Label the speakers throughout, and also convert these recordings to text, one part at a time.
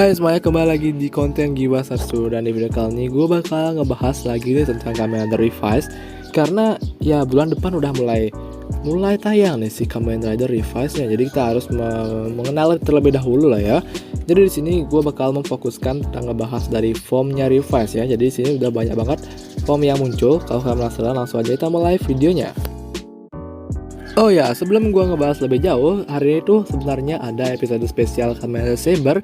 Speaker 1: Hai semuanya, kembali lagi di konten Giwa Sarsu. Dan di video kali ini gue bakal ngebahas lagi nih tentang Kamen Rider Revised. Karena ya bulan depan udah mulai tayang nih si Kamen Rider Revised nya. Jadi kita harus mengenal terlebih dahulu lah ya. Jadi di sini gue bakal memfokuskan tentang ngebahas dari formnya Revised ya. Jadi di sini udah banyak banget form yang muncul. Kalau kalian penasaran, langsung aja kita mulai videonya. Oh ya, sebelum gua ngebahas lebih jauh, hari ini tuh sebenarnya ada episode spesial Kamen Rider Saber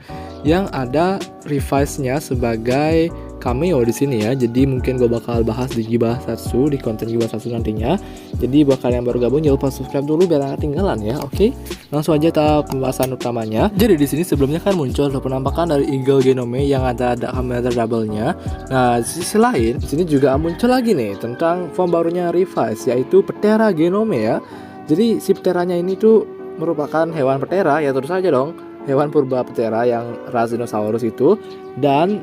Speaker 1: yang ada revise-nya sebagai cameo di sini ya. Jadi mungkin gua bakal bahas di Giwa Satsu, di konten Giwa Satsu nantinya. Jadi buat kalian yang baru gabung, jangan lupa subscribe dulu biar gak ketinggalan ya. Oke, langsung aja ke pembahasan utamanya. Jadi di sini sebelumnya kan muncul penampakan dari Eagle Genome yang ada Kamen Rider double-nya. Nah, di sisi lain, di sini juga muncul lagi nih tentang form barunya revise, yaitu Ptera Genome ya. Jadi si Pteranya ini tuh merupakan hewan Ptera, ya terus saja dong, hewan purba Ptera yang ras dinosaurus itu. Dan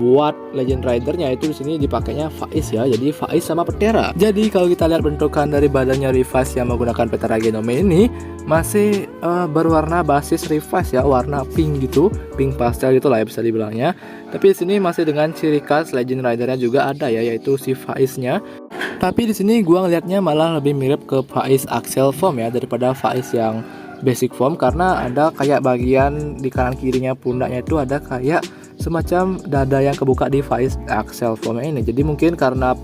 Speaker 1: buat Legend Rider-nya itu di sini dipakainya Faiz ya. Jadi Faiz sama Ptera. Jadi kalau kita lihat bentukan dari badannya Revised yang menggunakan Ptera Genome ini masih berwarna basis Revised ya, warna pink gitu, pink pastel gitu lah ya bisa dibilangnya. Tapi di sini masih dengan ciri khas Legend Rider-nya juga ada ya, yaitu si Faiz-nya. Tapi di sini gua ngelihatnya malah lebih mirip ke Faiz Axel form ya daripada Faiz yang basic form, karena ada kayak bagian di kanan kirinya pundaknya itu ada kayak semacam dada yang kebuka di Faiz Axel form ini. Jadi mungkin karena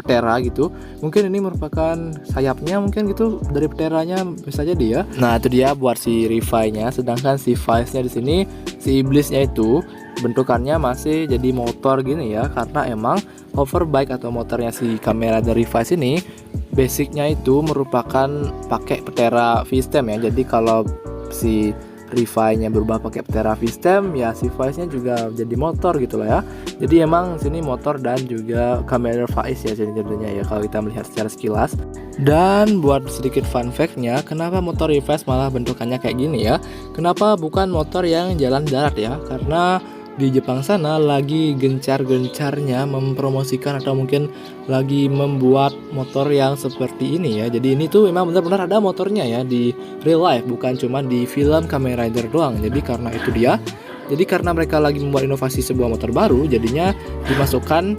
Speaker 1: Ptera gitu, mungkin ini merupakan sayapnya mungkin gitu dari Pteranya, bisa jadi ya. Nah, itu dia buat si Revive-nya. Sedangkan si Faiz-nya di sini, si iblisnya itu bentukannya masih jadi motor gini ya, karena emang hoverbike atau motornya si Kamen Rider Revised ini basicnya itu merupakan pakai Ptera V-Stem ya. Jadi kalau si Revive-nya berubah pakai Ptera V-Stem, ya si Faiz-nya juga jadi motor gitu lah ya. Jadi emang sini motor dan juga Kamen Rider Faiz ya jadinya ya kalau kita melihat secara sekilas. Dan buat sedikit fun fact-nya, kenapa motor Revive malah bentukannya kayak gini ya? Kenapa bukan motor yang jalan darat ya? Karena di Jepang sana lagi gencar-gencarnya mempromosikan atau mungkin lagi membuat motor yang seperti ini ya. Jadi ini tuh memang benar-benar ada motornya ya di real life, bukan cuma di film Kamen Rider doang. Jadi karena itu dia, jadi karena mereka lagi membuat inovasi sebuah motor baru, jadinya dimasukkan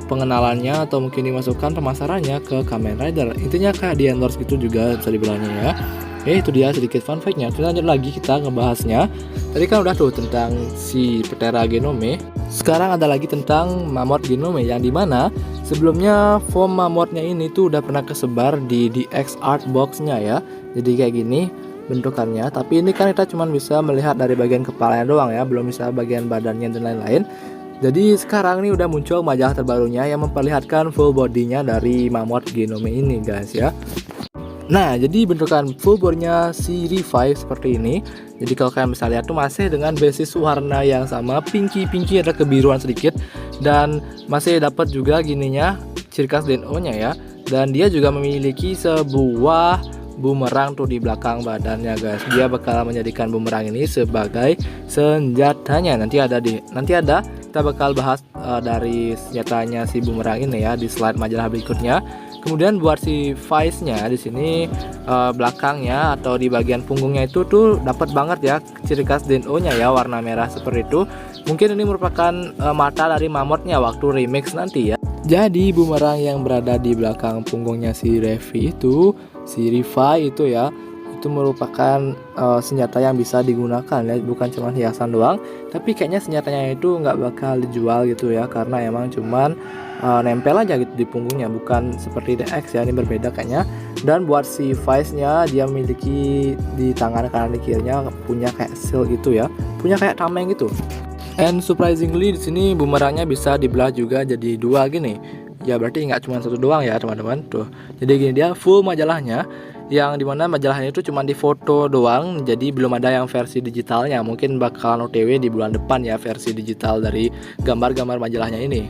Speaker 1: pengenalannya atau mungkin dimasukkan pemasarannya ke Kamen Rider. Intinya kayak di endorse gitu juga bisa dibilangnya ya. Oke, itu dia sedikit fun fact-nya. Kita lanjut lagi kita ngebahasnya. Tadi kan udah tuh tentang si Ptera Genome. Sekarang ada lagi tentang Mammoth Genome, yang dimana sebelumnya form Mammoth-nya ini tuh udah pernah kesebar di DX Art Box-nya ya. Jadi kayak gini bentukannya. Tapi ini kan kita cuma bisa melihat dari bagian kepalanya doang ya, belum bisa bagian badannya dan lain-lain. Jadi sekarang nih udah muncul majalah terbarunya yang memperlihatkan full bodinya dari Mammoth Genome ini guys ya. Nah, jadi bentukan full body-nya si Revive seperti ini. Jadi kalau kalian bisa lihat tuh masih dengan basis warna yang sama, pinky ada kebiruan sedikit, dan masih dapat juga gininya ciri khas DNO-nya ya. Dan dia juga memiliki sebuah bumerang tuh di belakang badannya guys. Dia bakal menjadikan bumerang ini sebagai senjatanya. Nanti ada kita bakal bahas dari senjatanya si bumerang ini ya di slide majalah berikutnya. Kemudian buat si Faiz-nya di sini belakangnya atau di bagian punggungnya itu tuh dapat banget ya ciri khas DNO-nya ya, warna merah seperti itu. Mungkin ini merupakan mata dari Mammoth-nya waktu remix nanti ya. Jadi bumerang yang berada di belakang punggungnya si Revi itu, si Revive itu ya, itu merupakan senjata yang bisa digunakan ya, bukan cuma hiasan doang. Tapi kayaknya senjatanya itu nggak bakal dijual gitu ya, karena emang cuman nempel aja gitu di punggungnya, bukan seperti DX ya, ini berbeda kayaknya. Dan buat si Faiz-nya, dia memiliki di tangan kanan dan kirinya punya kayak seal gitu ya, punya kayak tameng gitu. And surprisingly di sini bumerangnya bisa dibelah juga jadi dua gini. Ya berarti nggak cuma satu doang ya teman-teman tuh. Jadi gini dia full majalahnya, yang dimana majalahnya itu cuma di foto doang, jadi belum ada yang versi digitalnya. Mungkin bakalan OTW di bulan depan ya versi digital dari gambar-gambar majalahnya ini.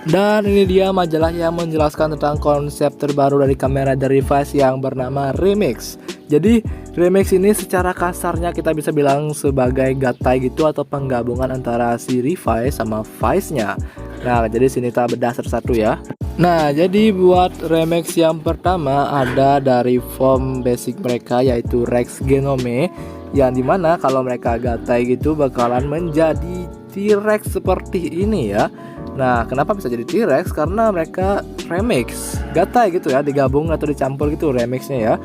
Speaker 1: Dan ini dia majalah yang menjelaskan tentang konsep terbaru dari Kamen Rider Revised yang bernama Remix. Jadi Remix ini secara kasarnya kita bisa bilang sebagai gatai gitu atau penggabungan antara si Revised sama Faiz-nya. Nah, jadi sini kita bedah satu-satu ya. Nah, jadi buat remix yang pertama ada dari form basic mereka yaitu Rex Genome. yang dimana kalau mereka gatai gitu bakalan menjadi T-Rex seperti ini ya. Nah, kenapa bisa jadi T-Rex? Karena mereka remix, gatai gitu ya, digabung atau dicampur gitu remixnya ya.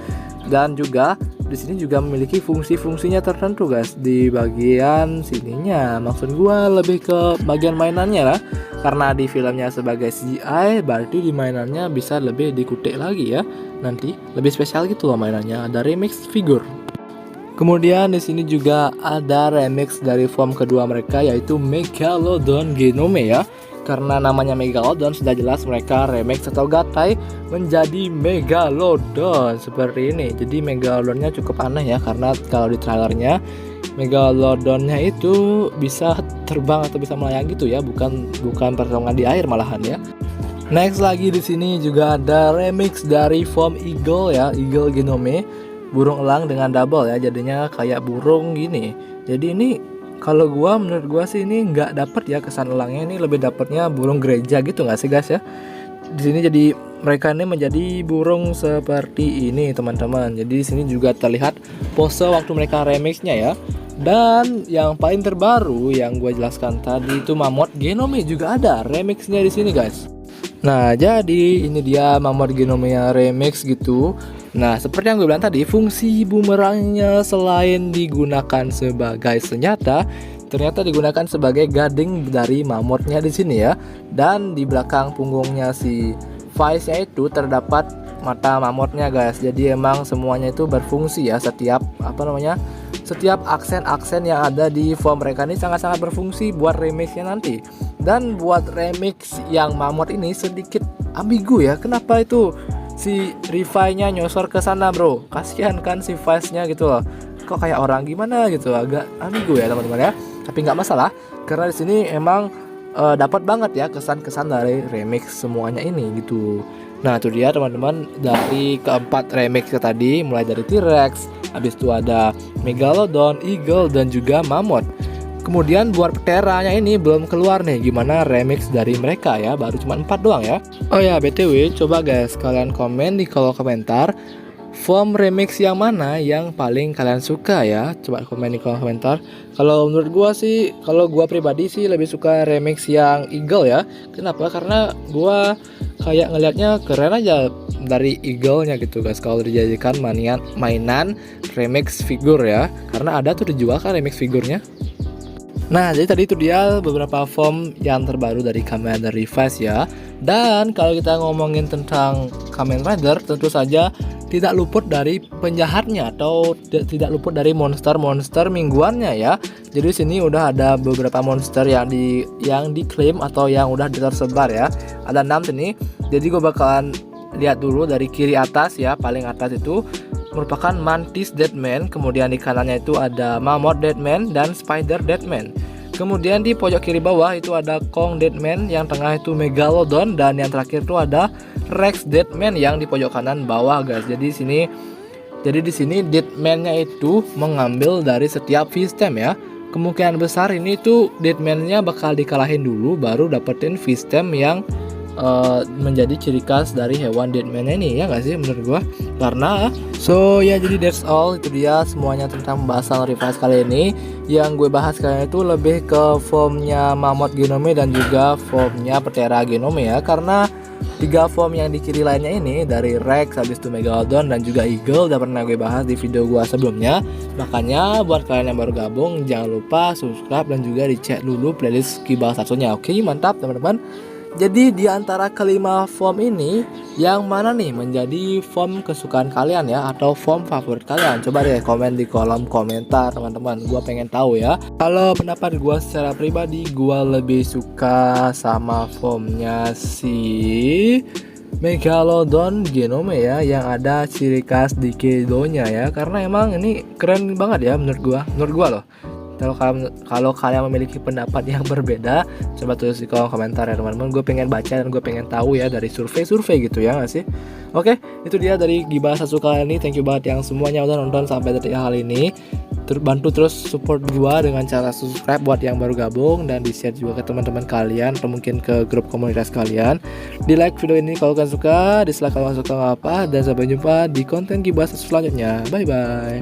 Speaker 1: Dan juga di sini juga memiliki fungsi-fungsinya tertentu guys di bagian sininya. Maksud gua lebih ke bagian mainannya lah. Karena di filmnya sebagai CGI, berarti di mainannya bisa lebih dikutik lagi ya. Nanti lebih spesial gitu loh mainannya, ada remix figur. Kemudian di sini juga ada remix dari form kedua mereka yaitu Megalodon Genome ya. Karena namanya Megalodon sudah jelas mereka remix atau gatai menjadi Megalodon seperti ini. Jadi Megalodonnya cukup aneh ya, karena kalau di trailernya Megalodonnya itu bisa terbang atau bisa melayang gitu ya, bukan pertarungan di air malahan ya. Next lagi di sini juga ada remix dari form Eagle ya, Eagle Genome. Burung elang dengan double ya, jadinya kayak burung gini. Jadi ini kalau menurut gua sih ini nggak dapet ya kesan elangnya, ini lebih dapetnya burung gereja gitu nggak sih guys ya. Di sini jadi mereka ini menjadi burung seperti ini teman-teman. Jadi di sini juga terlihat pose waktu mereka remixnya ya. Dan yang paling terbaru yang gue jelaskan tadi itu Mammoth Genome juga ada remixnya di sini guys. Nah, jadi ini dia Mammoth Genome remix gitu. Nah, seperti yang gue bilang tadi, fungsi bumerangnya selain digunakan sebagai senjata, ternyata digunakan sebagai guarding dari mammothnya di sini ya. Dan di belakang punggungnya si Vice-nya itu terdapat mata mammothnya guys. Jadi emang semuanya itu berfungsi ya, setiap aksen-aksen yang ada di form mereka ini sangat-sangat berfungsi buat remixnya nanti. Dan buat remix yang mammoth ini sedikit ambigu ya. Kenapa itu si Revi-nya nyosor ke sana bro? Kasihan kan si Vice-nya gitu loh. Kok kayak orang gimana gitu, agak ambigu ya teman-teman ya. Tapi nggak masalah, karena di sini emang dapat banget ya kesan-kesan dari remix semuanya ini gitu. Nah itu dia teman-teman, dari keempat remix tadi, mulai dari T-Rex, habis itu ada Megalodon, Eagle, dan juga Mammoth. Kemudian buat Pteranya ini belum keluar nih gimana remix dari mereka ya, baru cuma 4 doang ya. Oh ya BTW, coba guys kalian komen di kolom komentar form remix yang mana yang paling kalian suka ya. Coba komen di kolom komentar. Kalau menurut gua sih, kalau gua pribadi sih lebih suka remix yang Eagle ya. Kenapa? Karena gua kayak ngelihatnya keren aja dari Eagle-nya gitu guys, kalau dijadikan mainan remix figur ya. Karena ada tuh dijual kan remix figurnya. Nah, jadi tadi itu dia beberapa form yang terbaru dari Kamen Rider Revice ya. Dan kalau kita ngomongin tentang Kamen Rider, tentu saja tidak luput dari penjahatnya atau tidak luput dari monster-monster mingguannya ya. Jadi sini udah ada beberapa monster yang diklaim atau yang udah tersebar ya. Ada 6 sini. Jadi gue bakalan lihat dulu dari kiri atas ya, paling atas itu merupakan Mantis Deadman, kemudian di kanannya itu ada Mammoth Deadman dan Spider Deadman. Kemudian di pojok kiri bawah itu ada Kong Deadman, yang tengah itu Megalodon, dan yang terakhir itu ada Rex Deadman yang di pojok kanan bawah guys. Jadi di sini Deadman-nya itu mengambil dari setiap V-stem ya. Kemungkinan besar ini tuh Deadman-nya bakal dikalahin dulu baru dapetin V-stem yang menjadi ciri khas dari hewan Deadman ini ya nggak sih menurut gua. Karena ya jadi that's all, itu dia semuanya tentang pembahasan Revice kali ini. Yang gue bahas kali ini itu lebih ke formnya Mammoth Genome dan juga formnya Ptera Genome ya. Karena 3 form yang di kiri lainnya ini dari Rex, habis itu Megalodon dan juga Eagle udah pernah gue bahas di video gua sebelumnya. Makanya buat kalian yang baru gabung jangan lupa subscribe dan juga dicek dulu playlist Kibal satunya. Oke, mantap teman-teman. Jadi di antara kelima form ini, yang mana nih menjadi form kesukaan kalian ya, atau form favorit kalian? Coba deh komen di kolom komentar teman-teman, gua pengen tahu ya. Kalau pendapat gua secara pribadi, gua lebih suka sama formnya si Megalodon Genome ya, yang ada ciri khas Dikedonya ya. Karena emang ini keren banget ya menurut gua loh. Kalau kalian memiliki pendapat yang berbeda, coba tulis di kolom komentar ya teman-teman. Gue pengen baca dan gue pengen tahu ya dari survei gitu ya nggak sih. Oke, itu dia dari Gibal Satsu kali ini. Thank you banget yang semuanya udah nonton sampai detik hal ini. Bantu terus support gue dengan cara subscribe buat yang baru gabung, dan di share juga ke teman-teman kalian atau mungkin ke grup komunitas kalian. Di like video ini kalau kalian suka, dislike kalau nggak suka nggak apa, dan sampai jumpa di konten Gibal Satsu selanjutnya. Bye bye.